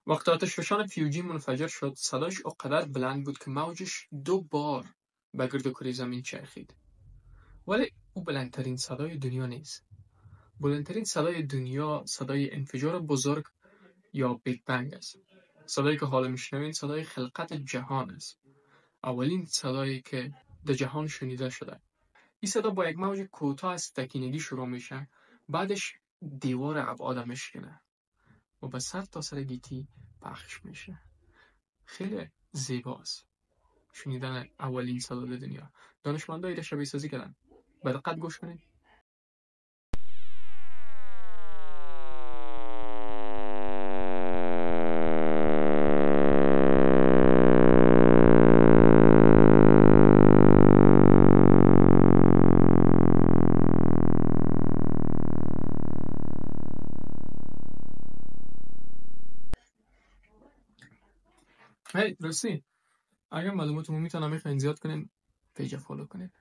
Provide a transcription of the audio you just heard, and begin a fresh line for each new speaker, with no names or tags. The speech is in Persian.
وقتی آتشفشان فیوجی منفجر شد، صدایش اونقدر بلند بود که موجش 2 بار به گرد کره زمین چرخید. ولی او بلندترین صدای دنیا نیست. بلندترین صدای دنیا صدای انفجار بزرگ یا بیگ بنگ است. صدایی که حالا میشنوین صدای خلقت جهان است. اولین صدایی که در جهان شنیده شده. این صدا با یک موج کوتاه از تکینگی شروع میشه، بعدش دیوار ابعاد میشکنه و به سر تا سر گیتی پخش میشه. خیلی زیباست شنیدن اولین صدا در دنیا. دانشمندان ایره شبیه سازی کردن. به دقت گوش کنید. هی راستی اگر معلومات عمومی تا نمیخواین زیاد کنین پیج فالو کنید.